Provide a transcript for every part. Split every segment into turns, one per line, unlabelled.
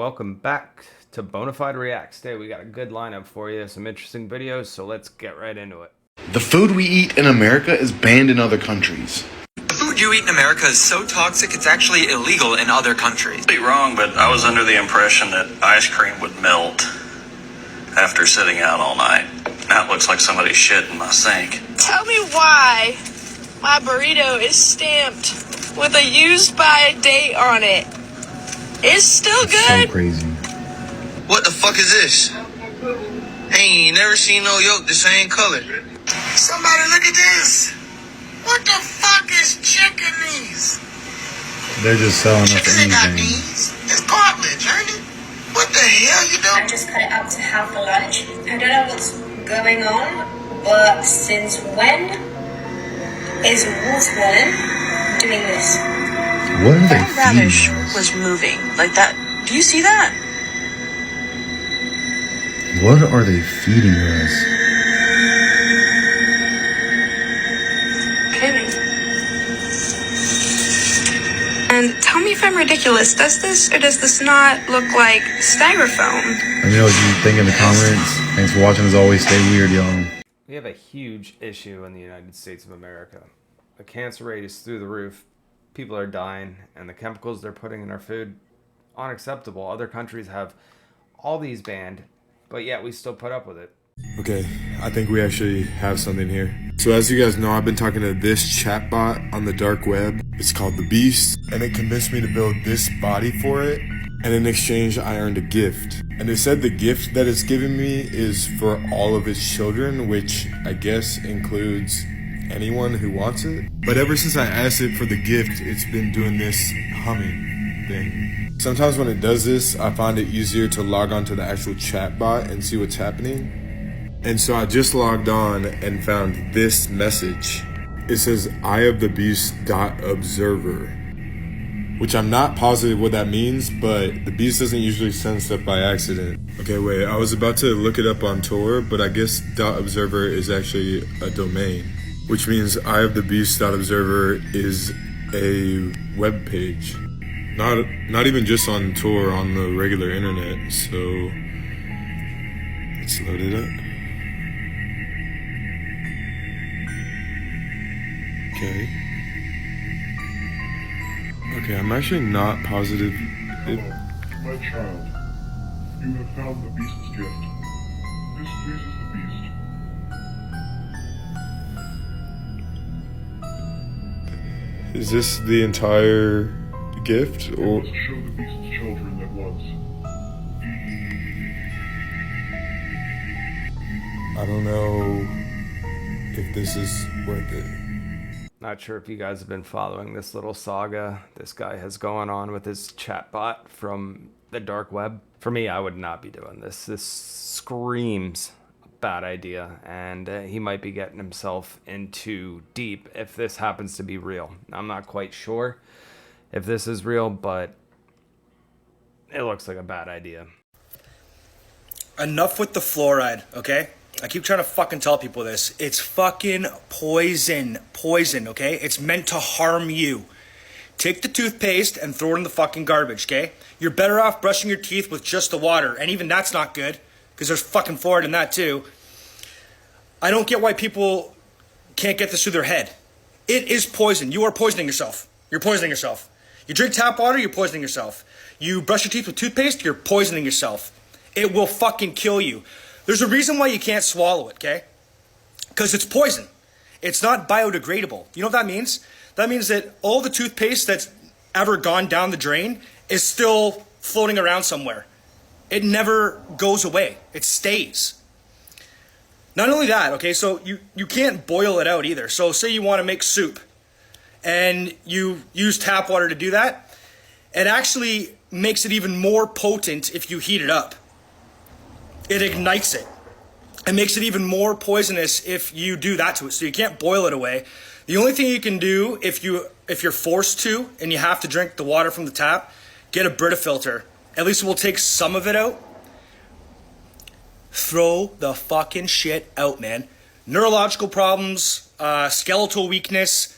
welcome back to Bonafide Reacts. Today we got a good lineup for you, some interesting videos, so let's get right into it.
The food we eat in America is banned in other countries.
The food you eat in America is so toxic it's actually illegal in other countries.
Be wrong, but I was under the impression that ice cream would melt after sitting out all night. Now it looks like somebody shit in my sink.
Tell me why my burrito is stamped with a used by date on it. It's still good.
So crazy.
What the fuck is this? Ain't never seen no yolk the same color. Somebody look at this. What the fuck is chicken knees?
They're just selling us
Chicken ain't got
anything.
knees. It's cartilage, ain't it? What the hell you
I
doing?
just cut it up to have for lunch. I don't know what's going on, but since when is watermelon doing this?
What are they
That radish
feeding us?
was moving like that. Do you see that?
What are they feeding us?
Kidding. And tell me if I'm ridiculous. Does this or does this not look like styrofoam?
Let me know what you think in the comments. Thanks for watching. As always, stay weird, y'all.
We have a huge issue in the United States of America. The cancer rate is through the roof. People are dying, and the chemicals they're putting in our food, unacceptable. Other countries have all these banned, but yet we still put up with it.
Okay, I think we actually have something here. So as you guys know, I've been talking to this chatbot on the dark web. It's called The Beast, and it convinced me to build this body for it. And in exchange, I earned a gift. And it said the gift that it's giving me is for all of its children, which I guess includes anyone who wants it. But ever since I asked it for the gift, it's been doing this humming thing. Sometimes when it does this, I find it easier to log on to the actual chatbot and see what's happening. And so I just logged on and found this message. It says Eye of the Beast .observer, which I'm not positive what that means, but the Beast doesn't usually send stuff by accident. Okay, wait, I was about to look it up on Tor, but I guess .observer is actually a domain, which means Eye of the Beast .observer is a web page. Not even just on Tor, on the regular internet. So let's load it up. Okay. Okay, I'm actually not positive.
My child, you have found the beast's gift. This pleases the beast.
Is this the entire gift,
It
or
must show the beast's children at once.
I don't know if this is worth it.
Not sure if you guys have been following this little saga this guy has going on with his chatbot from the dark web. For me, I would not be doing this. This screams a bad idea, and he might be getting himself into deep if this happens to be real. I'm not quite sure if this is real, but it looks like a bad idea.
Enough with the fluoride, okay? I keep trying to fucking tell people this. It's fucking poison. Poison, okay? It's meant to harm you. Take the toothpaste and throw it in the fucking garbage, okay? You're better off brushing your teeth with just the water, and even that's not good, because there's fucking fluoride in that too. I don't get why people can't get this through their head. It is poison. You are poisoning yourself. You're poisoning yourself. You drink tap water, you're poisoning yourself. You brush your teeth with toothpaste, you're poisoning yourself. It will fucking kill you. There's a reason why you can't swallow it, okay? Because it's poison. It's not biodegradable. You know what that means? That means that all the toothpaste that's ever gone down the drain is still floating around somewhere. It never goes away. It stays. Not only that, okay, so you can't boil it out either. So say you want to make soup and you use tap water to do that. It actually makes it even more potent if you heat it up. It ignites it. It makes it even more poisonous if you do that to it. So you can't boil it away. The only thing you can do if you're forced to and you have to drink the water from the tap, get a Brita filter. At least it will take some of it out. Throw the fucking shit out, man. Neurological problems, skeletal weakness,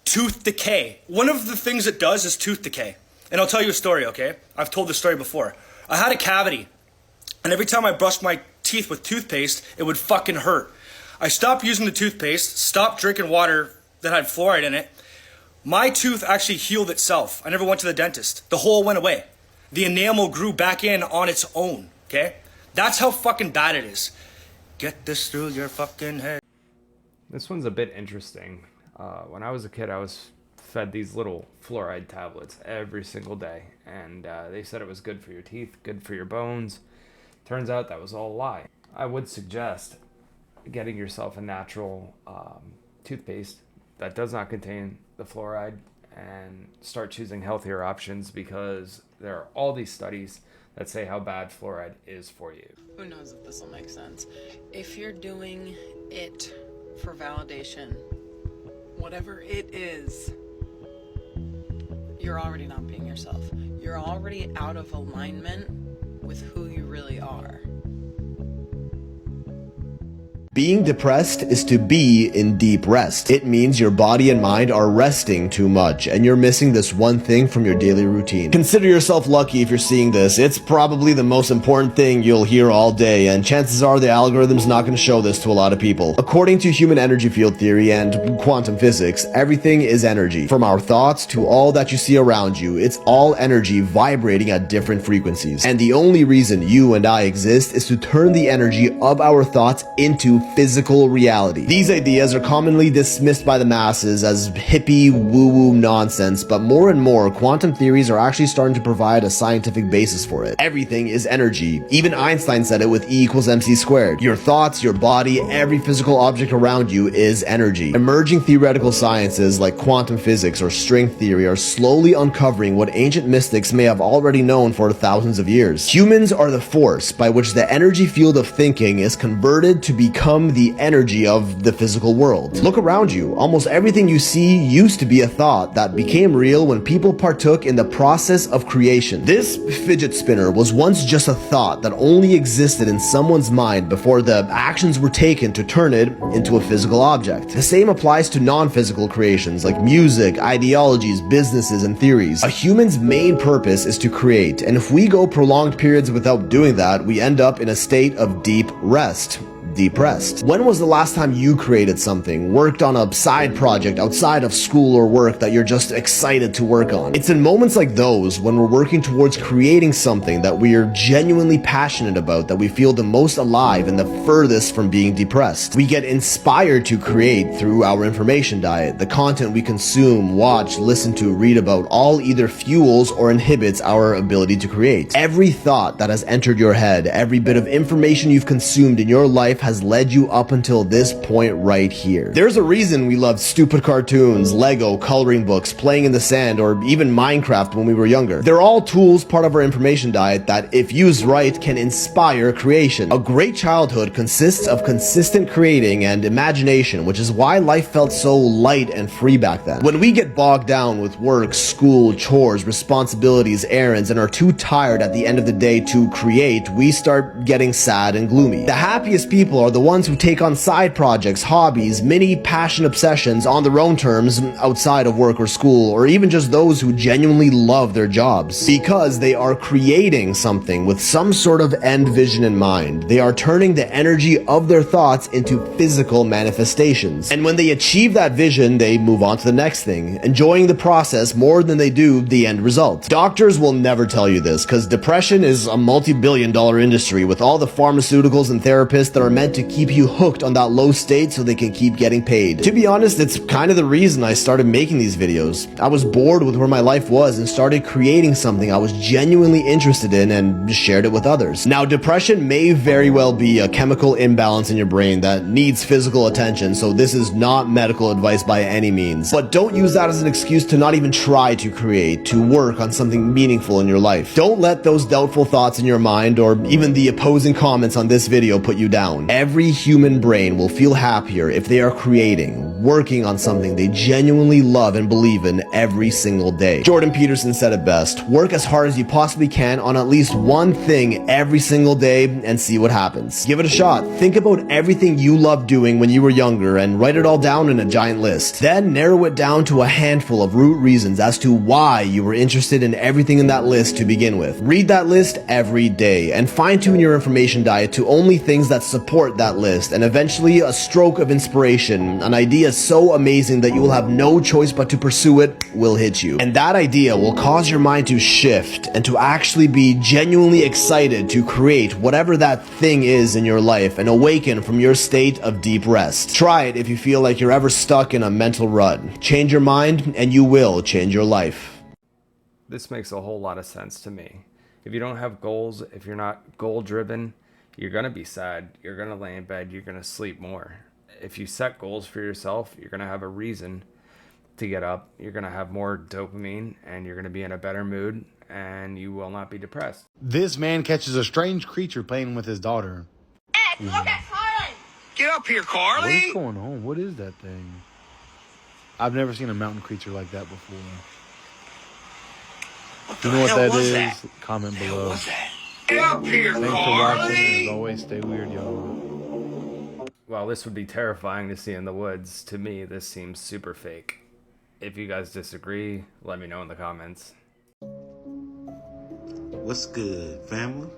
tooth decay. One of the things it does is tooth decay. And I'll tell you a story, okay? I've told this story before. I had a cavity, and every time I brushed my teeth with toothpaste, it would fucking hurt. I stopped using the toothpaste, stopped drinking water that had fluoride in it. My tooth actually healed itself. I never went to the dentist. The hole went away. The enamel grew back in on its own, okay? That's how fucking bad it is. Get this through your fucking head.
This one's a bit interesting. When I was a kid, I was fed these little fluoride tablets every single day, and they said it was good for your teeth, good for your bones. Turns out that was all a lie. I would suggest getting yourself a natural toothpaste that does not contain the fluoride and start choosing healthier options, because there are all these studies that say how bad fluoride is for you.
Who knows if this will make sense? If you're doing it for validation, whatever it is, you're already not being yourself. You're already out of alignment with who you really are.
Being depressed is to be in deep rest. It means your body and mind are resting too much, and you're missing this one thing from your daily routine. Consider yourself lucky if you're seeing this. It's probably the most important thing you'll hear all day, and chances are the algorithm's not going to show this to a lot of people. According to human energy field theory and quantum physics, everything is energy. From our thoughts to all that you see around you, it's all energy vibrating at different frequencies. And the only reason you and I exist is to turn the energy of our thoughts into physical reality. These ideas are commonly dismissed by the masses as hippie woo-woo nonsense, but more and more quantum theories are actually starting to provide a scientific basis for it. Everything is energy. Even Einstein said it with E=mc². Your thoughts, your body, every physical object around you is energy. Emerging theoretical sciences like quantum physics or string theory are slowly uncovering what ancient mystics may have already known for thousands of years. Humans are the force by which the energy field of thinking is converted to become the energy of the physical world. Look around you. Almost everything you see used to be a thought that became real when people partook in the process of creation. This fidget spinner was once just a thought that only existed in someone's mind before the actions were taken to turn it into a physical object. The same applies to non-physical creations like music, ideologies, businesses, and theories. A human's main purpose is to create, and if we go prolonged periods without doing that, we end up in a state of deep rest. Depressed. When was the last time you created something, worked on a side project outside of school or work that you're just excited to work on? It's in moments like those, when we're working towards creating something that we are genuinely passionate about, that we feel the most alive and the furthest from being depressed. We get inspired to create through our information diet. The content we consume, watch, listen to, read about, all either fuels or inhibits our ability to create. Every thought that has entered your head, every bit of information you've consumed in your life has led you up until this point right here. There's a reason we loved stupid cartoons, Lego, coloring books, playing in the sand, or even Minecraft when we were younger. They're all tools, part of our information diet, that if used right can inspire creation. A great childhood consists of consistent creating and imagination, which is why life felt so light and free back then. When we get bogged down with work, school, chores, responsibilities, errands, and are too tired at the end of the day to create, we start getting sad and gloomy. The happiest people are the ones who take on side projects, hobbies, mini passion obsessions on their own terms outside of work or school, or even just those who genuinely love their jobs. Because they are creating something with some sort of end vision in mind. They are turning the energy of their thoughts into physical manifestations. And when they achieve that vision, they move on to the next thing, enjoying the process more than they do the end result. Doctors will never tell you this, because depression is a multi-billion-dollar industry with all the pharmaceuticals and therapists that are meant to keep you hooked on that low state so they can keep getting paid. To be honest, it's kind of the reason I started making these videos. I was bored with where my life was and started creating something I was genuinely interested in and shared it with others. Now, depression may very well be a chemical imbalance in your brain that needs physical attention, so this is not medical advice by any means. But don't use that as an excuse to not even try to create, to work on something meaningful in your life. Don't let those doubtful thoughts in your mind or even the opposing comments on this video put you down. every human brain will feel happier if they are creating, working on something they genuinely love and believe in every single day. Jordan Peterson said it best: work as hard as you possibly can on at least one thing every single day and see what happens. Give it a shot. Think about everything you loved doing when you were younger and write it all down in a giant list. Then narrow it down to a handful of root reasons as to why you were interested in everything in that list to begin with. Read that list every day and fine-tune your information diet to only things that support that list, and eventually a stroke of inspiration, an idea so amazing that you will have no choice but to pursue it, will hit you. And that idea will cause your mind to shift and to actually be genuinely excited to create whatever that thing is in your life and awaken from your state of deep rest. Try it if you feel like you're ever stuck in a mental rut. Change your mind and you will change your life.
This makes a whole lot of sense to me. If you don't have goals, if you're not goal driven, you're going to be sad. You're going to lay in bed. You're going to sleep more. If you set goals for yourself, you're going to have a reason to get up. You're going to have more dopamine and you're going to be in a better mood and you will not be depressed.
This man catches a strange creature playing with his daughter.
Hey, look at Carly! Get up here, Carly!
What is going on? What is that thing? I've never seen a mountain creature like that before. Do you know what that is? Comment below.
Get up here,
Thanks
Carly!
for watching. As always, stay weird, y'all.
While this would be terrifying to see in the woods, to me, this seems super fake. If you guys disagree, let me know in the comments.
What's good, family?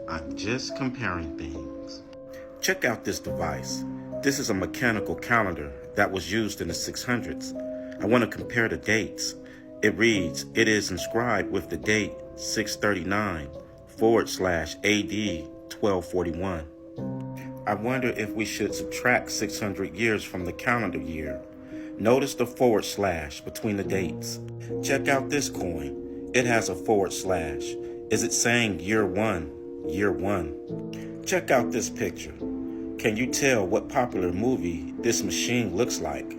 I'm just comparing things. Check out this device. This is a mechanical calendar that was used in the 600s. I want to compare the dates. It reads, it is inscribed with the date 639/AD 1241. I wonder if we should subtract 600 years from the calendar year. Notice the / between the dates. Check out this coin. It has a /. Is it saying year one, year one? Check out this picture. Can you tell what popular movie this machine looks like?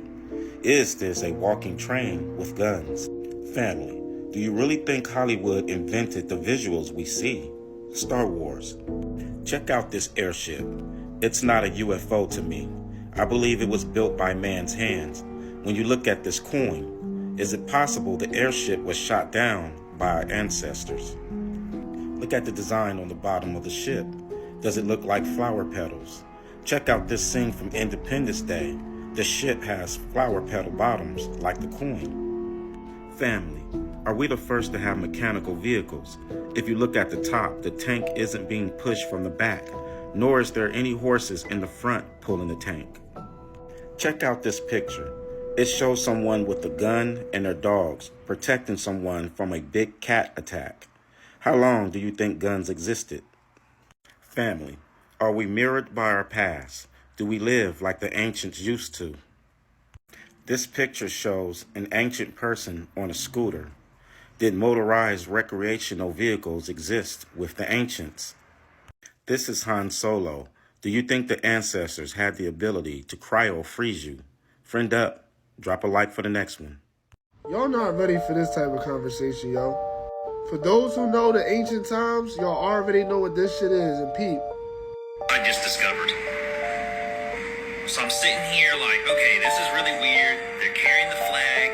Is this a walking train with guns? Family, do you really think Hollywood invented the visuals we see? Star Wars. Check out this airship. It's not a UFO to me. I believe it was built by man's hands. When you look at this coin, is it possible the airship was shot down by our ancestors? Look at the design on the bottom of the ship. Does it look like flower petals? Check out this scene from Independence Day. The ship has flower petal bottoms like the coin. Family, are we the first to have mechanical vehicles? If you look at the top, the tank isn't being pushed from the back, nor is there any horses in the front pulling the tank. Check out this picture. It shows someone with a gun and their dogs protecting someone from a big cat attack. How long do you think guns existed? Family, are we mirrored by our past? Do we live like the ancients used to? This picture shows an ancient person on a scooter. Did motorized recreational vehicles exist with the ancients? This is Han Solo. Do you think the ancestors had the ability to cryo-freeze you? Friend up. Drop a like for the next one.
Y'all not ready for this type of conversation, yo. For those who know the ancient times, y'all already know what this shit is, and peep.
I just discovered. So I'm sitting here like, okay, this is really weird. They're carrying the flag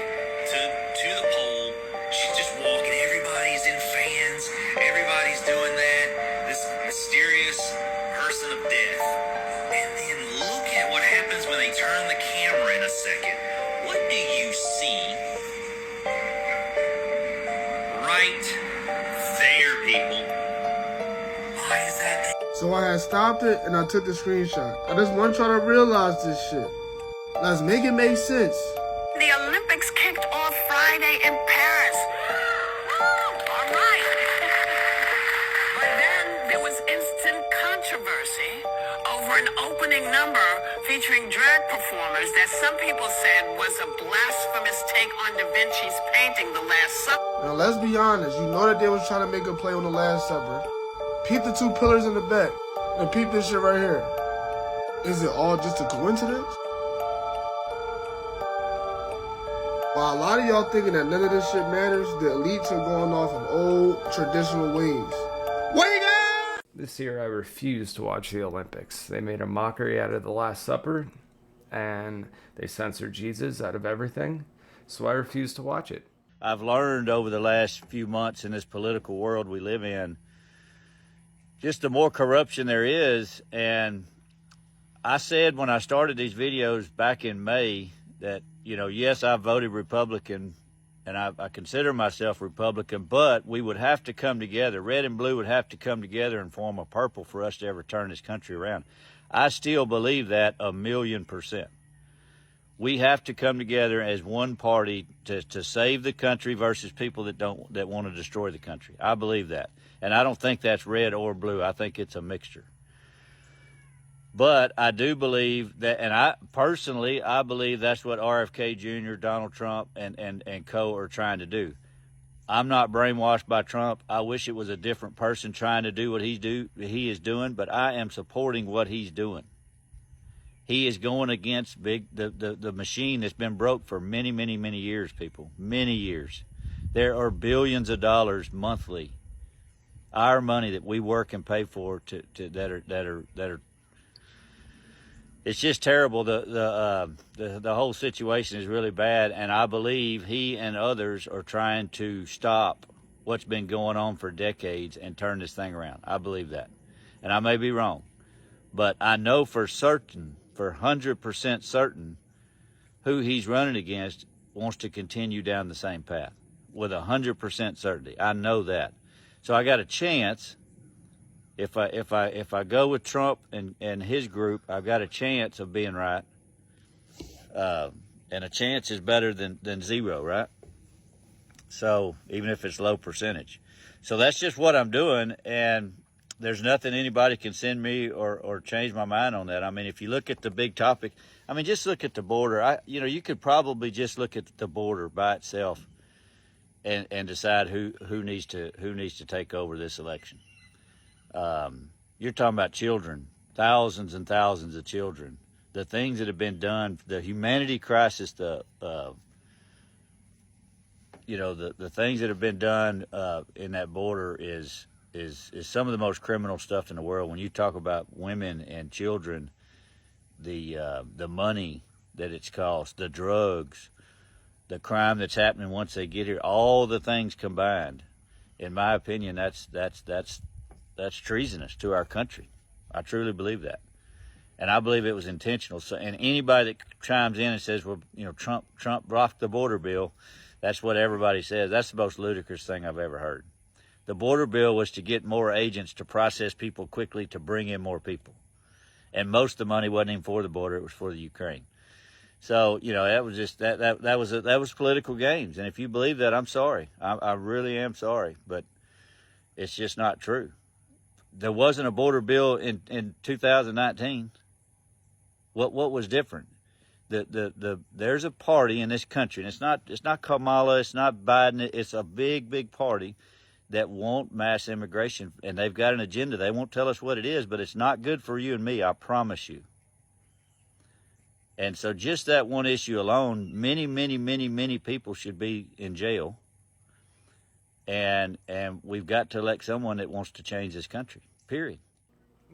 to the pole. She's just walking. Everybody's in fans. Everybody's doing that. This mysterious person of death. And then look at what happens when they turn the camera in a second. What do you see? Right there, people. Why is that?
So I had stopped it and I took the screenshot. I just want y'all to realize this shit. Let's make it make sense.
The Olympics kicked off Friday in Paris. All right. But then there was instant controversy over an opening number featuring drag performers that some people said was a blasphemous take on Da Vinci's painting The Last Supper.
Now let's be honest, you know that they was trying to make a play on The Last Supper. Peep the two pillars in the back, and peep this shit right here. Is it all just a coincidence? While a lot of y'all thinking that none of this shit matters, the elites are going off of old traditional ways.
This year I refused to watch the Olympics. They made a mockery out of the Last Supper, and they censored Jesus out of everything, so I refused to watch it.
I've learned over the last few months in this political world we live in, just the more corruption there is. And I said when I started these videos back in May that, you know, yes, I voted Republican, and I consider myself Republican, but we would have to come together. Red and blue would have to come together and form a purple for us to ever turn this country around. I still believe that 1,000,000%. We have to come together as one party to save the country versus people that want to destroy the country. I believe that. And I don't think that's red or blue. I think it's a mixture. But I do believe that, and I believe that's what RFK Jr., Donald Trump, and co are trying to do. I'm not brainwashed by Trump. I wish it was a different person trying to do what he is doing, but I am supporting what he's doing. He is going against the machine that's been broke for many, many, many years, people. Many years. There are billions of dollars monthly, our money that we work and pay for that are. It's just terrible. The whole situation is really bad, and I believe he and others are trying to stop what's been going on for decades and turn this thing around. I believe that, and I may be wrong, but I know for certain, for 100% certain, who he's running against wants to continue down the same path with 100% certainty. I know that, so I got a chance. If I go with Trump and his group, I've got a chance of being right. And a chance is better than zero, right? So even if it's low percentage. So that's just what I'm doing, and there's nothing anybody can send me or change my mind on that. I mean, if you look at the big topic, I mean, just look at the border. You could probably just look at the border by itself and decide who needs to take over this election. You're talking about children, thousands and thousands of children. The things that have been done, the humanity crisis, the things that have been done in that border is some of the most criminal stuff in the world. When you talk about women and children, the money that it's cost, the drugs, the crime that's happening once they get here, all the things combined, in my opinion, that's treasonous to our country. I truly believe that. And I believe it was intentional. So, and anybody that chimes in and says, well, you know, Trump blocked the border bill, that's what everybody says. That's the most ludicrous thing I've ever heard. The border bill was to get more agents to process people quickly to bring in more people. And most of the money wasn't even for the border, it was for the Ukraine. So, you know, that was just that was political games. And if you believe that, I'm sorry. I really am sorry, but it's just not true. There wasn't a border bill in 2019. What was different? There's a party in this country, and it's not Kamala, it's not Biden, it's a big party that want mass immigration, and they've got an agenda. They won't tell us what it is, but it's not good for you and me, I promise you. And so just that one issue alone, many people should be in jail. And we've got to elect someone that wants to change this country, period.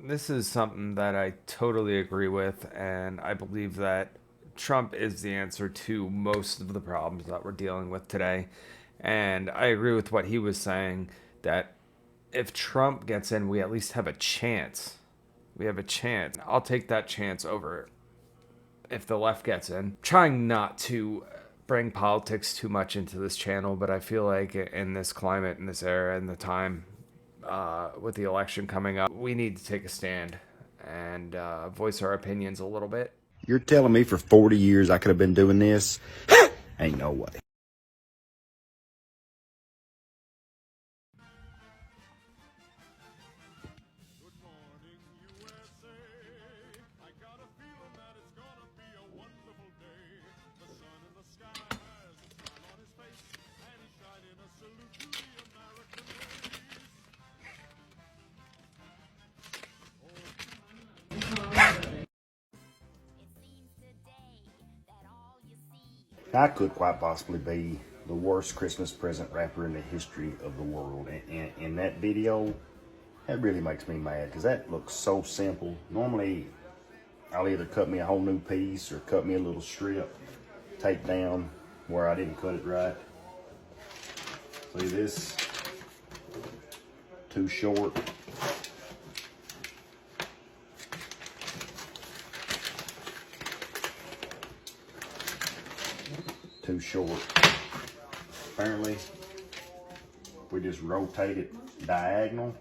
This is something that I totally agree with, and I believe that Trump is the answer to most of the problems that we're dealing with today. And I agree with what he was saying, that if Trump gets in, we at least have a chance. We have a chance. I'll take that chance over if the left gets in. Trying not to bring politics too much into this channel, but I feel like in this climate, in this era, in the time, with the election coming up, we need to take a stand and voice our opinions a little bit.
You're telling me for 40 years I could have been doing this? Ain't no way. I could quite possibly be the worst Christmas present rapper in the history of the world. And in that video, That really makes me mad because that looks so simple. Normally, I'll either cut me a whole new piece or cut me a little strip, take down where I didn't cut it right. See this? Too short. Too short. Apparently, we just rotate it diagonal.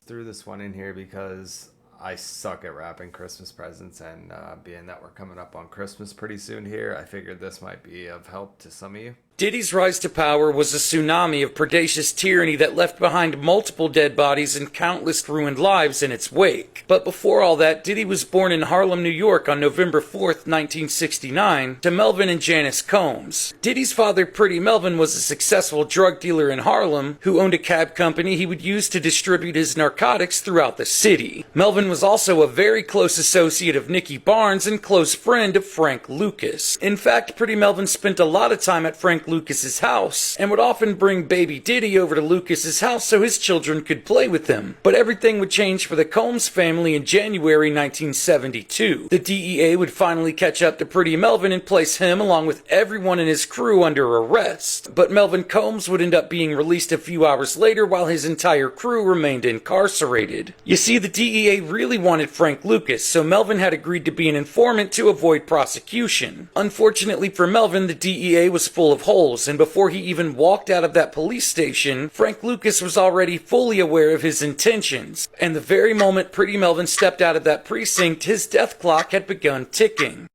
Threw this one in here because I suck at wrapping Christmas presents, and being that we're coming up on Christmas pretty soon here, I figured this might be of help to some of you.
Diddy's rise to power was a tsunami of predacious tyranny that left behind multiple dead bodies and countless ruined lives in its wake. But before all that, Diddy was born in Harlem, New York on November 4th, 1969, to Melvin and Janice Combs. Diddy's father, Pretty Melvin, was a successful drug dealer in Harlem who owned a cab company he would use to distribute his narcotics throughout the city. Melvin was also a very close associate of Nicky Barnes and close friend of Frank Lucas. In fact, Pretty Melvin spent a lot of time at Frank Lucas's house and would often bring baby Diddy over to Lucas's house so his children could play with him. But everything would change for the Combs family in January 1972. The DEA would finally catch up to Pretty Melvin and place him along with everyone in his crew under arrest. But Melvin Combs would end up being released a few hours later while his entire crew remained incarcerated. You see, the DEA really wanted Frank Lucas, so Melvin had agreed to be an informant to avoid prosecution. Unfortunately for Melvin, the DEA was full of holes, and before he even walked out of that police station, Frank Lucas was already fully aware of his intentions. And the very moment Pretty Melvin stepped out of that precinct, his death clock had begun ticking.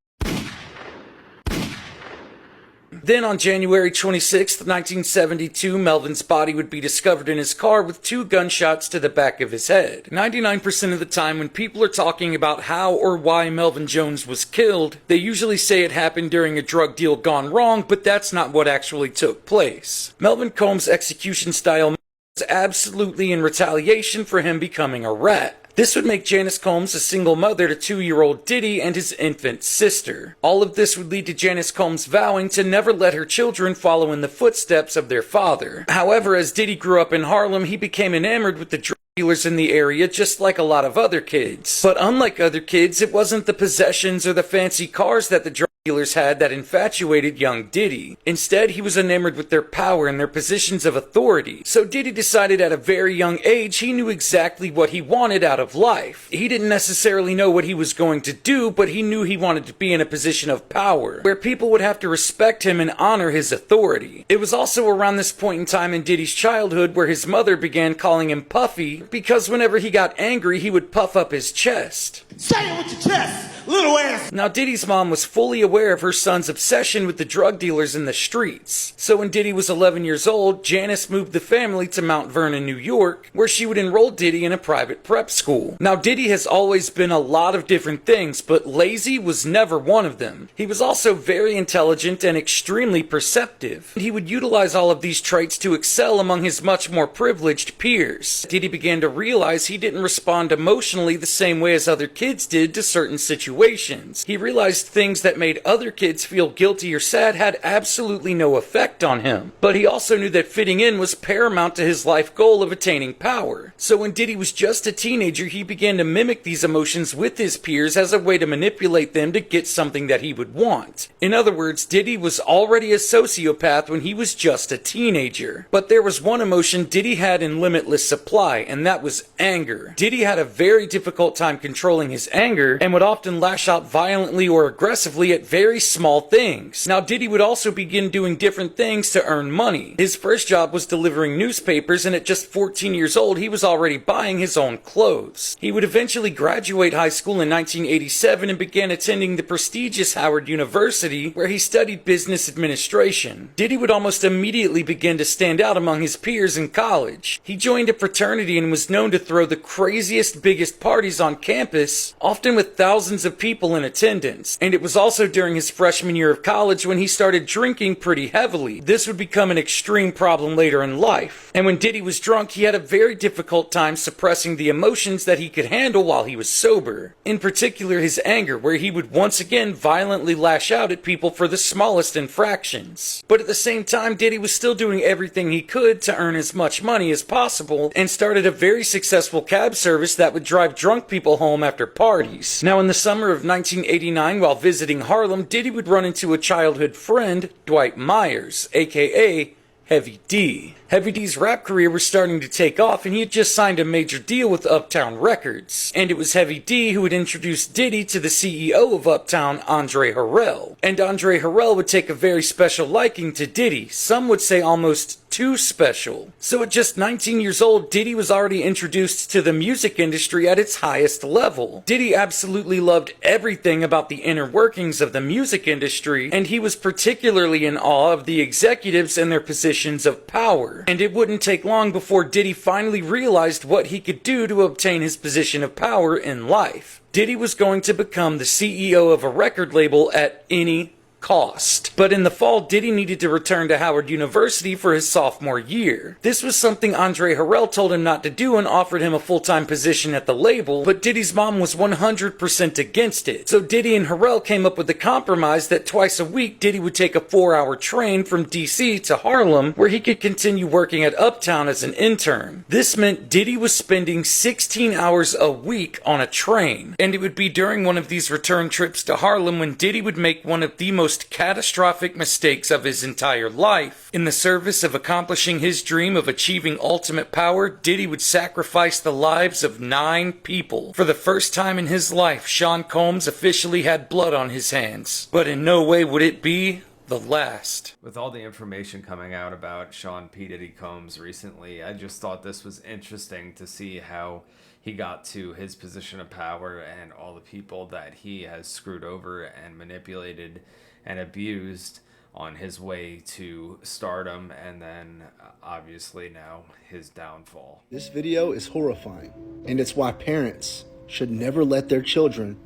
Then on January 26, 1972, Melvin's body would be discovered in his car with 2 gunshots to the back of his head. 99% of the time when people are talking about how or why Melvin Jones was killed, they usually say it happened during a drug deal gone wrong, but that's not what actually took place. Melvin Combs' execution style was absolutely in retaliation for him becoming a rat. This would make Janice Combs a single mother to 2-year-old Diddy and his infant sister. All of this would lead to Janice Combs vowing to never let her children follow in the footsteps of their father. However, as Diddy grew up in Harlem, he became enamored with the drug dealers in the area just like a lot of other kids. But unlike other kids, it wasn't the possessions or the fancy cars that the drug dealers had that infatuated young Diddy. Instead, he was enamored with their power and their positions of authority. So Diddy decided at a very young age he knew exactly what he wanted out of life. He didn't necessarily know what he was going to do, but he knew he wanted to be in a position of power, where people would have to respect him and honor his authority. It was also around this point in time in Diddy's childhood where his mother began calling him Puffy, because whenever he got angry, he would puff up his chest.
Say it with your chest, little ass!
Now, Diddy's mom was fully aware of her son's obsession with the drug dealers in the streets. So when Diddy was 11 years old, Janice moved the family to Mount Vernon, New York, where she would enroll Diddy in a private prep school. Now, Diddy has always been a lot of different things, but lazy was never one of them. He was also very intelligent and extremely perceptive. He would utilize all of these traits to excel among his much more privileged peers. Diddy began to realize he didn't respond emotionally the same way as other kids did to certain situations. He realized things that made other kids feel guilty or sad had absolutely no effect on him. But he also knew that fitting in was paramount to his life goal of attaining power. So when Diddy was just a teenager, he began to mimic these emotions with his peers as a way to manipulate them to get something that he would want. In other words, Diddy was already a sociopath when he was just a teenager. But there was one emotion Diddy had in limitless supply, and that was anger. Diddy had a very difficult time controlling his anger and would often lash out violently or aggressively at very small things. Now, Diddy would also begin doing different things to earn money. His first job was delivering newspapers, and at just 14 years old, he was already buying his own clothes. He would eventually graduate high school in 1987 and began attending the prestigious Howard University, where he studied business administration. Diddy would almost immediately begin to stand out among his peers in college. He joined a fraternity and was known to throw the craziest, biggest parties on campus, often with thousands of people in attendance. And it was also during during his freshman year of college when he started drinking pretty heavily. This would become an extreme problem later in life. And when Diddy was drunk, he had a very difficult time suppressing the emotions that he could handle while he was sober. In particular, his anger, where he would once again violently lash out at people for the smallest infractions. But at the same time, Diddy was still doing everything he could to earn as much money as possible and started a very successful cab service that would drive drunk people home after parties. Now, in the summer of 1989, while visiting Harlem, Diddy would run into a childhood friend, Dwight Myers, aka Heavy D. Heavy D's rap career was starting to take off, and he had just signed a major deal with Uptown Records. And it was Heavy D who had introduced Diddy to the CEO of Uptown, Andre Harrell. And Andre Harrell would take a very special liking to Diddy. Some would say almost too special. So at just 19 years old, Diddy was already introduced to the music industry at its highest level. Diddy absolutely loved everything about the inner workings of the music industry, and he was particularly in awe of the executives and their positions of power. And it wouldn't take long before Diddy finally realized what he could do to obtain his position of power in life. Diddy was going to become the CEO of a record label at any cost. But in the fall, Diddy needed to return to Howard University for his sophomore year. This was something Andre Harrell told him not to do and offered him a full-time position at the label, but Diddy's mom was 100% against it. So Diddy and Harrell came up with a compromise that twice a week Diddy would take a 4-hour train from DC to Harlem where he could continue working at Uptown as an intern. This meant Diddy was spending 16 hours a week on a train. And it would be during one of these return trips to Harlem when Diddy would make one of the most catastrophic mistakes of his entire life. In the service of accomplishing his dream of achieving ultimate power, Diddy would sacrifice the lives of 9 people. For the first time in his life, Sean Combs officially had blood on his hands. But in no way would it be the last.
With all the information coming out about Sean P. Diddy Combs recently, I just thought this was interesting to see how he got to his position of power and all the people that he has screwed over and manipulated and abused on his way to stardom, and then obviously now his downfall.
This video is horrifying, and it's why parents should never let their children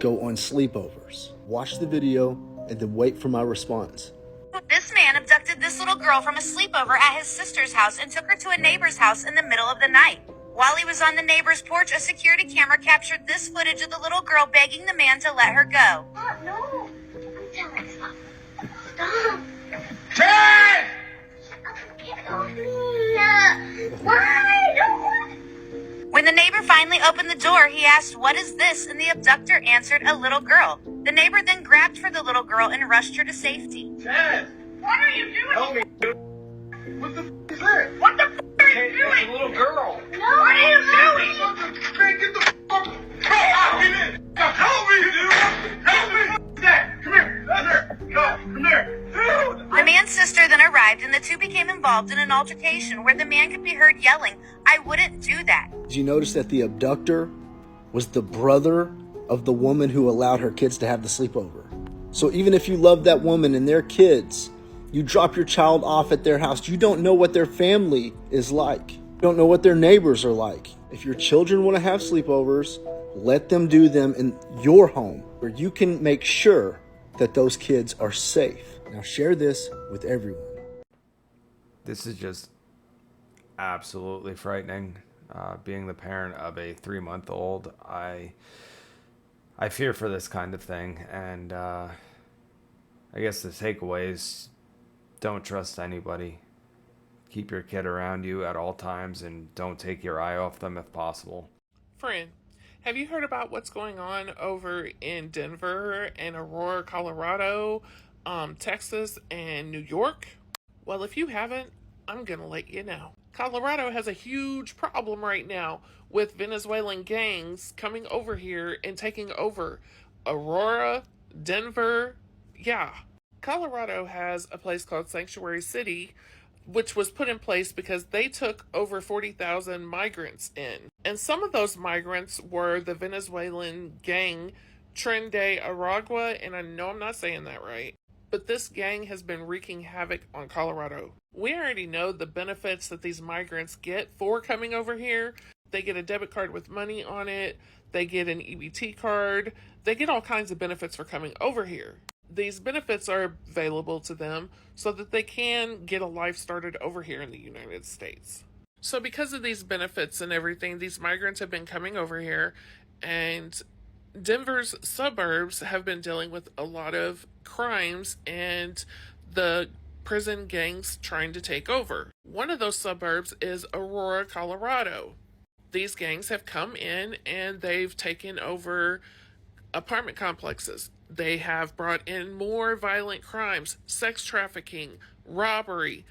go on sleepovers. Watch the video and then wait for my response.
This man abducted this little girl from a sleepover at his sister's house and took her to a neighbor's house in the middle of the night. While he was on the neighbor's porch, a security camera captured this footage of the little girl begging the man to let her go.
Oh, no. Stop.
Chad!
Get off me. Why?
When the neighbor finally opened the door, he asked, "What is this?" And the abductor answered, "A little girl." The neighbor then grabbed for the little girl and rushed her to safety.
Chad!
What are you doing?
Help me, dude. What the f is that?
What the f are you doing?
It's a little girl.
No, what are you doing?
Man, get the f up. Get in. Help me, dude. Help me. Dad, come here. Come here. No, come here. Dude.
The man's sister then arrived, and the two became involved in an altercation where the man could be heard yelling, "I wouldn't do that."
Did you notice that the abductor was the brother of the woman who allowed her kids to have the sleepover? So even if you love that woman and their kids, you drop your child off at their house, you don't know what their family is like. You don't know what their neighbors are like. If your children want to have sleepovers, let them do them in your home where you can make sure that those kids are safe. Now share this with everyone.
This is just absolutely frightening. Being the parent of a 3-month-old, I fear for this kind of thing, and I guess the takeaway is don't trust anybody. Keep your kid around you at all times and don't take your eye off them if possible.
Friend, have you heard about what's going on over in Denver and Aurora, Colorado, Texas, and New York? Well, if you haven't, I'm gonna let you know. Colorado has a huge problem right now with Venezuelan gangs coming over here and taking over Aurora, Denver. Yeah. Colorado has a place called Sanctuary City, which was put in place because they took over 40,000 migrants in. And some of those migrants were the Venezuelan gang Tren de Aragua, and I know I'm not saying that right. But this gang has been wreaking havoc on Colorado. We already know the benefits that these migrants get for coming over here. They get a debit card with money on it. They get an EBT card. They get all kinds of benefits for coming over here. these benefits are available to them so that they can get a life started over here in the United States. So because of these benefits and everything, these migrants have been coming over here, and Denver's suburbs have been dealing with a lot of crimes and the prison gangs trying to take over. One of those suburbs is Aurora, Colorado. These gangs have come in and they've taken over apartment complexes. They have brought in more violent crimes, sex trafficking, robbery,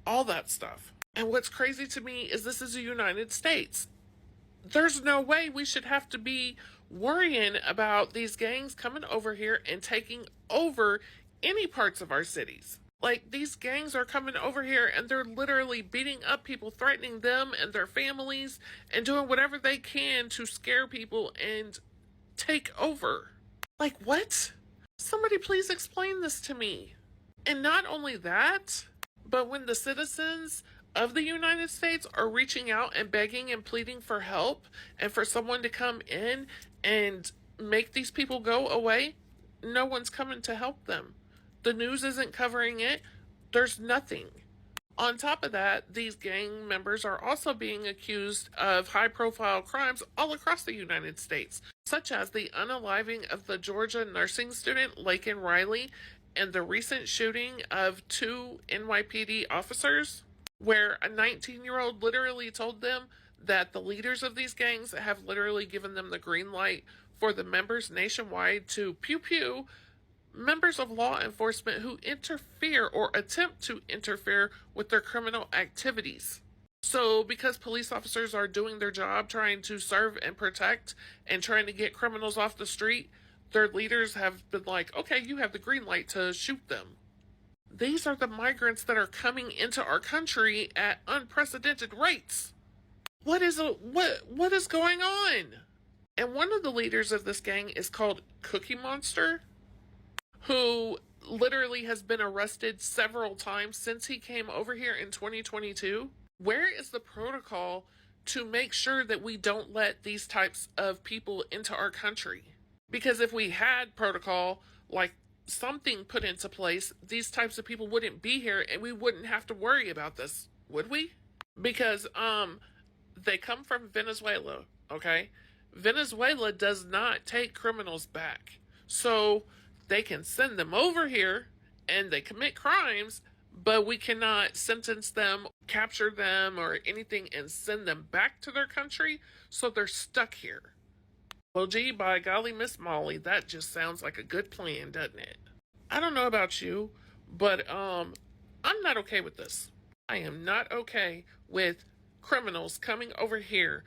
all that stuff. And what's crazy to me is this is the United States. There's no way we should have to be worrying about these gangs coming over here and taking over any parts of our cities. Like, these gangs are coming over here and they're literally beating up people, threatening them and their families, and doing whatever they can to scare people and take over. Like, what? Somebody please explain this to me. And not only that, but when the citizens of the United States are reaching out and begging and pleading for help and for someone to come in and make these people go away, no one's coming to help them. The news isn't covering it. There's nothing. On top of that, these gang members are also being accused of high-profile crimes all across the United States, such as the unaliving of the Georgia nursing student Laken Riley and the recent shooting of 2 NYPD officers, where a 19-year-old literally told them that the leaders of these gangs have literally given them the green light for the members nationwide to pew-pew members of law enforcement who interfere or attempt to interfere with their criminal activities. So because police officers are doing their job trying to serve and protect and trying to get criminals off the street, their leaders have been like, okay, you have the green light to shoot them. These are the migrants that are coming into our country at unprecedented rates. What is going on? And one of the leaders of this gang is called Cookie Monster, who literally has been arrested several times since he came over here in 2022. Where is the protocol to make sure that we don't let these types of people into our country? Because if we had protocol, like something put into place, these types of people wouldn't be here and we wouldn't have to worry about this, would we? Because they come from Venezuela, okay? Venezuela does not take criminals back. So they can send them over here and they commit crimes, but we cannot sentence them, capture them, or anything and send them back to their country, so they're stuck here. Well, gee, by golly, Miss Molly, that just sounds like a good plan, doesn't it? I don't know about you, but I'm not okay with this. I am not okay with criminals coming over here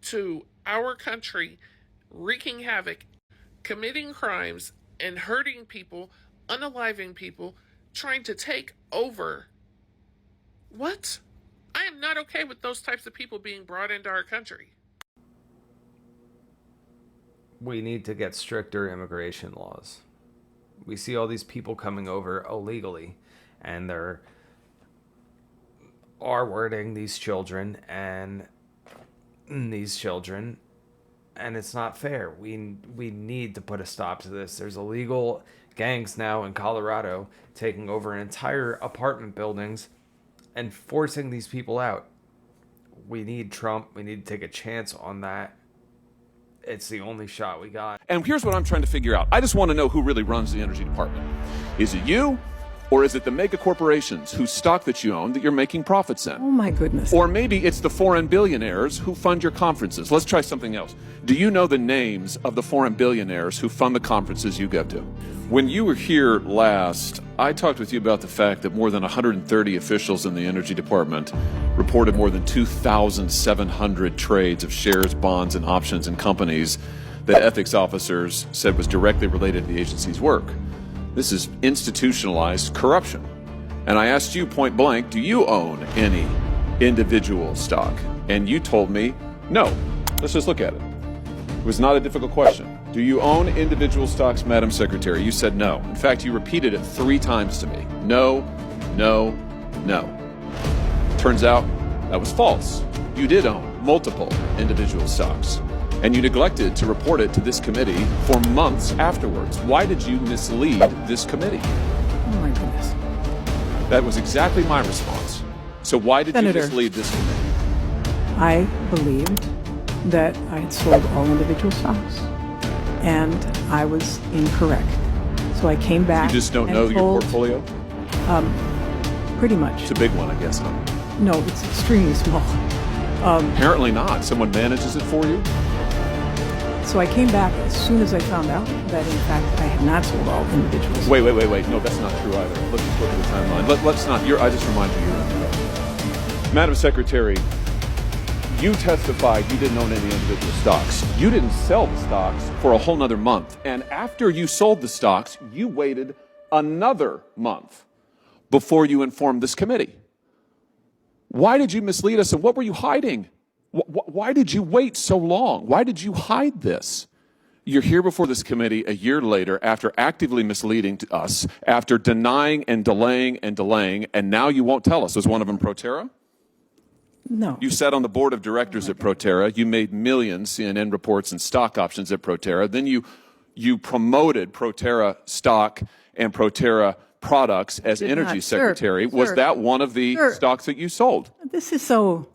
to our country, wreaking havoc, committing crimes, and hurting people, unaliving people, trying to take over. What? I am not okay with those types of people being brought into our country.
We need to get stricter immigration laws. We see all these people coming over illegally, and they're R-wording these children, and it's not fair. We need to put a stop to this. There's illegal gangs now in Colorado taking over entire apartment buildings and forcing these people out. We need Trump. We need to take a chance on that. It's the only shot we got.
And here's what I'm trying to figure out. I just want to know who really runs the energy department. Is it you? Or is it the mega corporations whose stock that you own that you're making profits in?
Oh my goodness.
Or maybe it's the foreign billionaires who fund your conferences. Let's try something else. Do you know the names of the foreign billionaires who fund the conferences you go to? When you were here last, I talked with you about the fact that more than 130 officials in the energy department reported more than 2,700 trades of shares, bonds, and options in companies that ethics officers said was directly related to the agency's work. This is institutionalized corruption. And I asked you point blank, do you own any individual stock? And you told me, no. Let's just look at it. It was not a difficult question. Do you own individual stocks, Madam Secretary? You said no. In fact, you repeated it 3 times to me. No, no, no. Turns out that was false. You did own multiple individual stocks. and you neglected to report it to this committee for months afterwards. Why did you mislead this committee?
Oh my goodness.
That was exactly my response. So why did
Senator,
you mislead this committee?
I believed that I had sold all individual stocks, and I was incorrect. So I came back.
You just don't
and
know your
told,
portfolio?
Pretty much.
It's a big one, I guess, huh?
No, it's extremely small.
Apparently not. Someone manages it for you?
So I came back as soon as I found out that, in fact, I had not sold all individuals.
Wait. No, that's not true either. Let's just look at the timeline. Let's not. I just remind you. Madam Secretary, you testified you didn't own any individual stocks. You didn't sell the stocks for a whole nother month. And after you sold the stocks, you waited another month before you informed this committee. Why did you mislead us, and what were you hiding? Why did you wait so long? Why did you hide this? You're here before this committee a year later after actively misleading to us, after denying and delaying, and now you won't tell us. Was one of them Proterra?
No.
You sat on the board of directors at Proterra. You made millions, CNN reports, and stock options at Proterra. Then you promoted Proterra stock and Proterra products as energy secretary. Was that one of the stocks that you sold?
This is so,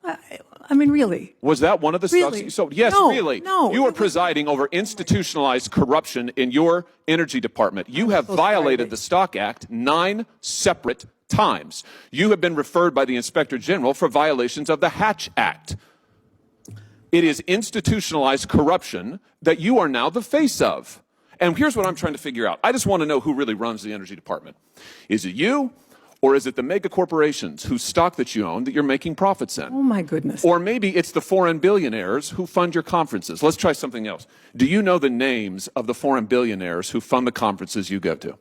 I mean, really.
Was that one of the stocks that you sold? Yes,
No,
really.
no.
You are presiding over institutionalized corruption in your energy department. You have violated the Stock Act 9 separate times. You have been referred by the Inspector General for violations of the Hatch Act. It is institutionalized corruption that you are now the face of. And here's what I'm trying to figure out. I just want to know who really runs the energy department. Is it you, or is it the mega corporations whose stock that you own that you're making profits in?
Oh my goodness.
Or maybe it's the foreign billionaires who fund your conferences. Let's try something else. Do you know the names of the foreign billionaires who fund the conferences you go to?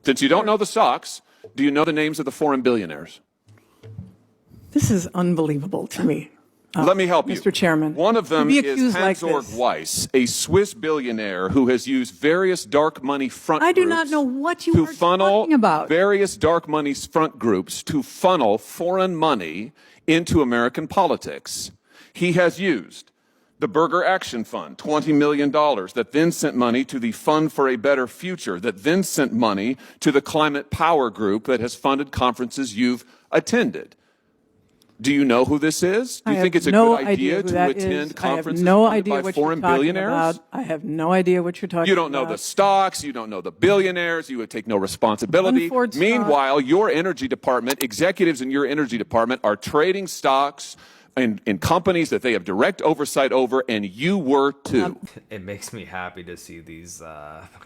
Since you don't know the stocks, do you know the names of the foreign billionaires?
This is unbelievable to me.
Let me help you.
Mr. Chairman.
One of them is Hans-Georg
this.
Weiss, a Swiss billionaire who has used various dark money front
I do
groups
not know what you
to
are
funnel
talking about.
various dark money front groups to funnel foreign money into American politics. He has used the Burger Action Fund, $20 million, that then sent money to the Fund for a Better Future, that then sent money to the Climate Power Group that has funded conferences you've attended. Do you know who this is? Do you think it's a good idea to attend conferences funded by foreign billionaires?
I have no idea what you're talking about.
You don't know the stocks. You don't know the billionaires. You would take no responsibility. Meanwhile, your energy department, executives in your energy department are trading stocks in companies that they have direct oversight over, and you were too.
It makes me happy to see these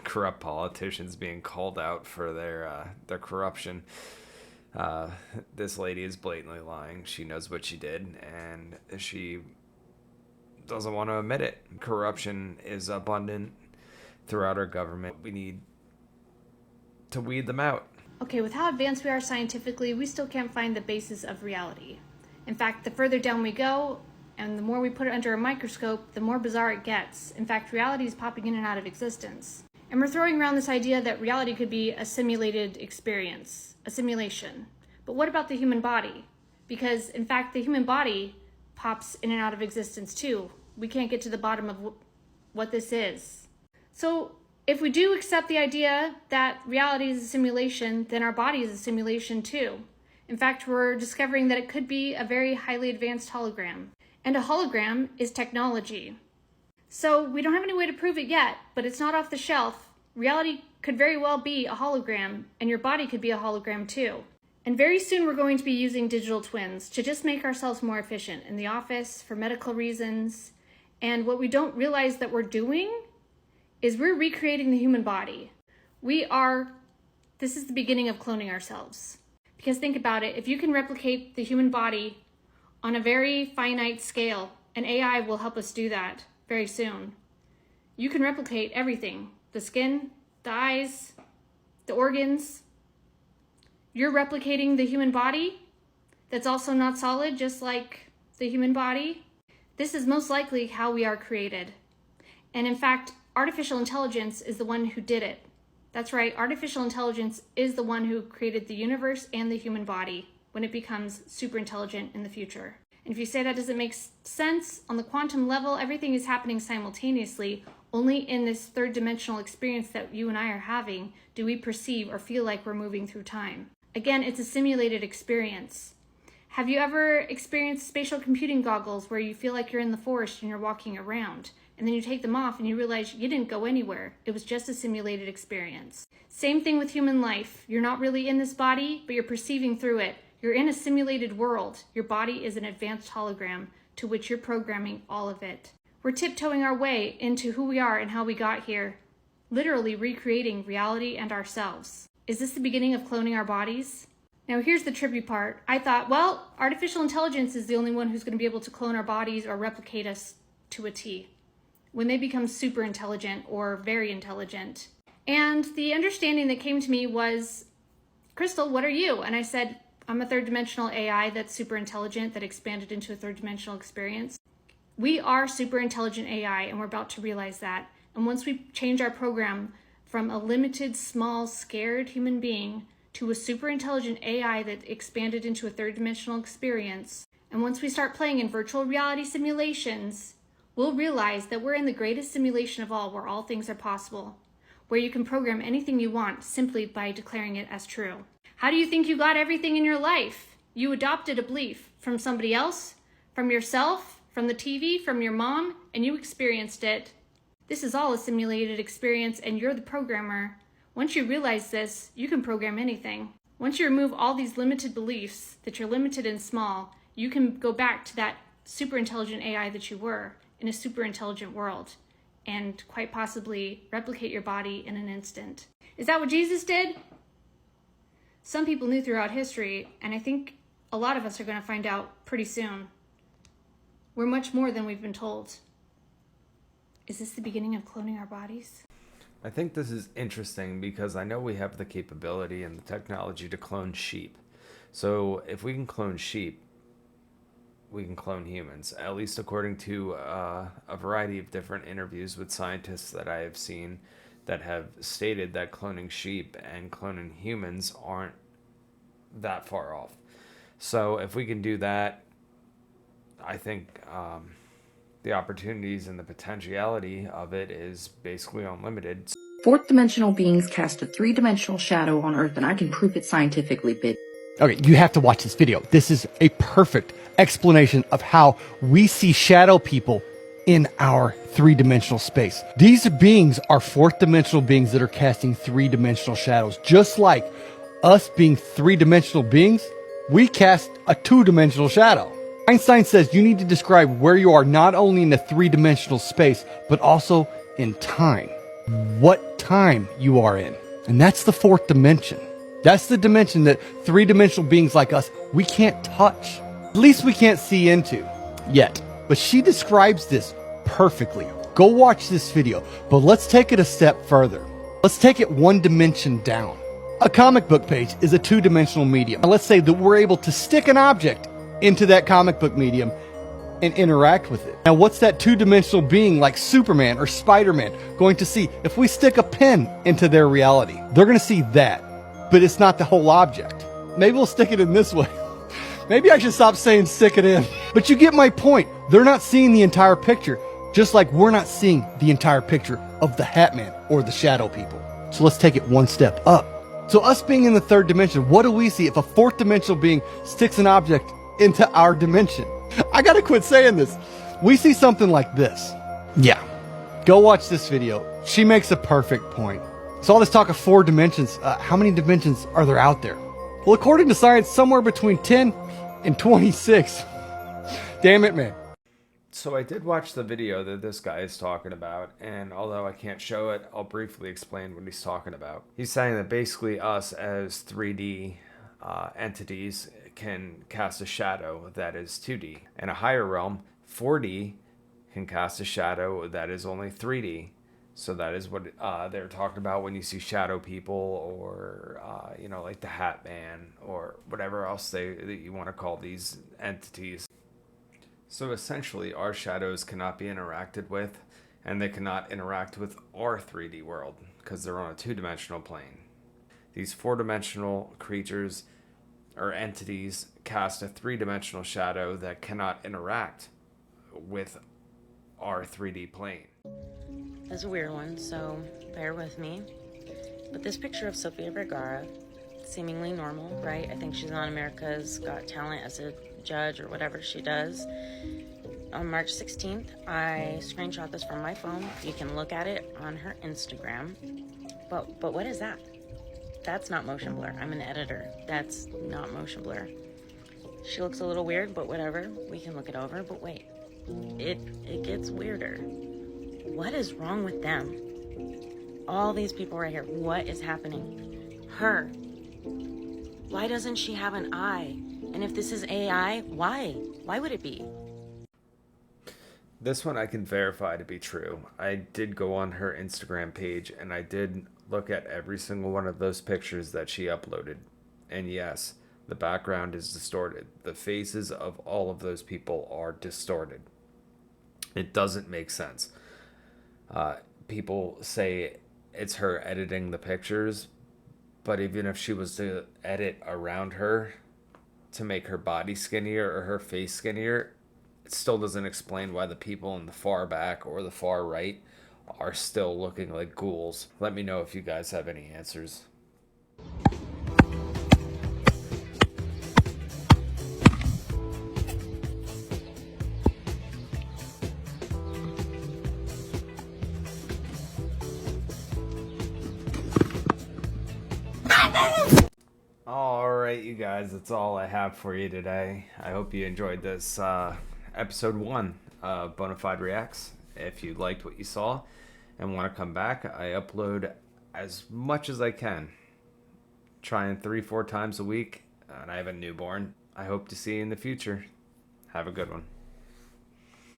corrupt politicians being called out for their corruption. This lady is blatantly lying. She knows what she did, and she doesn't want to admit it. Corruption is abundant throughout our government. We need to weed them out.
Okay, with how advanced we are scientifically, we still can't find the basis of reality. In fact, the further down we go, and the more we put it under a microscope, the more bizarre it gets. In fact, reality is popping in and out of existence. And we're throwing around this idea that reality could be a simulated experience, a simulation. But what about the human body? Because, in fact, the human body pops in and out of existence too. We can't get to the bottom of what this is. So, if we do accept the idea that reality is a simulation, then our body is a simulation too. In fact, we're discovering that it could be a very highly advanced hologram. And a hologram is technology. So we don't have any way to prove it yet, but it's not off the shelf. Reality could very well be a hologram, and your body could be a hologram too. And very soon we're going to be using digital twins to just make ourselves more efficient in the office, for medical reasons. And what we don't realize that we're doing is we're recreating the human body. This is the beginning of cloning ourselves. Because think about it, if you can replicate the human body on a very finite scale, and AI will help us do that very soon, you can replicate everything. The skin, the eyes, the organs. You're replicating the human body that's also not solid, just like the human body. This is most likely how we are created. And in fact, artificial intelligence is the one who did it. That's right, artificial intelligence is the one who created the universe and the human body when it becomes super intelligent in the future. And if you say that doesn't make sense, on the quantum level, everything is happening simultaneously. Only in this third dimensional experience that you and I are having do we perceive or feel like we're moving through time. Again, it's a simulated experience. Have you ever experienced spatial computing goggles where you feel like you're in the forest and you're walking around, and then you take them off and you realize you didn't go anywhere? It was just a simulated experience. Same thing with human life. You're not really in this body, but you're perceiving through it. You're in a simulated world. Your body is an advanced hologram to which you're programming all of it. We're tiptoeing our way into who we are and how we got here, literally recreating reality and ourselves. Is this the beginning of cloning our bodies? Now here's the trippy part. I thought, well, artificial intelligence is the only one who's going to be able to clone our bodies or replicate us to a T when they become super intelligent or very intelligent. And the understanding that came to me was, Crystal, what are you? And I said, I'm a third dimensional AI that's super intelligent, that expanded into a third dimensional experience. We are super intelligent AI, and we're about to realize that. And once we change our program from a limited, small, scared human being to a super intelligent AI that expanded into a third dimensional experience, and once we start playing in virtual reality simulations, we'll realize that we're in the greatest simulation of all, where all things are possible, where you can program anything you want simply by declaring it as true. How do you think you got everything in your life? You adopted a belief from somebody else, from yourself, from the TV, from your mom, and you experienced it. This is all a simulated experience, and you're the programmer. Once you realize this, you can program anything. Once you remove all these limited beliefs, that you're limited and small, you can go back to that super intelligent AI that you were in a super intelligent world, and quite possibly replicate your body in an instant. Is that what Jesus did? Some people knew throughout history, and I think a lot of us are going to find out pretty soon. We're much more than we've been told. Is this the beginning of cloning our bodies?
I think this is interesting because I know we have the capability and the technology to clone sheep. So if we can clone sheep, we can clone humans, at least according to a variety of different interviews with scientists that I have seen that have stated that cloning sheep and cloning humans aren't that far off. So if we can do that, I think the opportunities and the potentiality of it is basically unlimited.
Fourth dimensional beings cast a three-dimensional shadow on Earth, and I can prove it scientifically, bitch.
Okay, you have to watch this video. This is a perfect explanation of how we see shadow people in our three-dimensional space. These beings are fourth-dimensional beings that are casting three-dimensional shadows. Just like us being three-dimensional beings, we cast a two-dimensional shadow. Einstein says you need to describe where you are not only in the three-dimensional space, but also in time. What time you are in. And that's the fourth dimension. That's the dimension that three-dimensional beings like us, we can't touch. At least we can't see into yet. But she describes this perfectly. Go watch this video, but let's take it a step further. Let's take it one dimension down. A comic book page is a two-dimensional medium. Now let's say that we're able to stick an object into that comic book medium and interact with it. Now what's that two-dimensional being like Superman or Spider-Man going to see if we stick a pen into their reality? They're going to see that, but it's not the whole object. Maybe we'll stick it in this way. Maybe I should stop saying stick it in. But you get my point. They're not seeing the entire picture, just like we're not seeing the entire picture of the Hat Man or the Shadow People. So let's take it one step up. So us being in the third dimension, what do we see if a fourth dimensional being sticks an object into our dimension? I gotta quit saying this. We see something like this. Yeah. Go watch this video. She makes a perfect point. So all this talk of four dimensions, how many dimensions are there out there? Well, according to science, somewhere between 10 and 26. Damn it, man.
So I did watch the video that this guy is talking about, and although I can't show it, I'll briefly explain what he's talking about. He's saying that basically us as 3D entities can cast a shadow that is 2D. In a higher realm, 4D can cast a shadow that is only 3D. So that is what they're talking about when you see shadow people or, like the Hat Man or whatever else that you want to call these entities. So essentially, our shadows cannot be interacted with, and they cannot interact with our 3D world because they're on a two-dimensional plane. These four-dimensional creatures or entities cast a three-dimensional shadow that cannot interact with our 3D plane.
That's a weird one, so bear with me. But this picture of Sofia Vergara, seemingly normal, right? I think she's on America's Got Talent as a judge or whatever she does. On March 16th, I screenshot this from my phone. You can look at it on her Instagram. But what is that? That's not motion blur. I'm an editor. That's not motion blur. She looks a little weird, but whatever. We can look it over. But wait, it gets weirder. What is wrong with them? All these people right here. What is happening? Her. Why doesn't she have an eye? And if this is AI, why? Why would it be?
This one I can verify to be true. I did go on her Instagram page and I did look at every single one of those pictures that she uploaded. And yes, the background is distorted. The faces of all of those people are distorted. It doesn't make sense. People say it's her editing the pictures, but even if she was to edit around her to make her body skinnier or her face skinnier, it still doesn't explain why the people in the far back or the far right are still looking like ghouls. Let me know if you guys have any answers. Alright, you guys, that's all I have for you today. I hope you enjoyed this episode 1 of Bonafide Reacts. If you liked what you saw and want to come back, I upload as much as I can. Trying 3-4 times a week, and I have a newborn. I hope to see you in the future. Have a good one.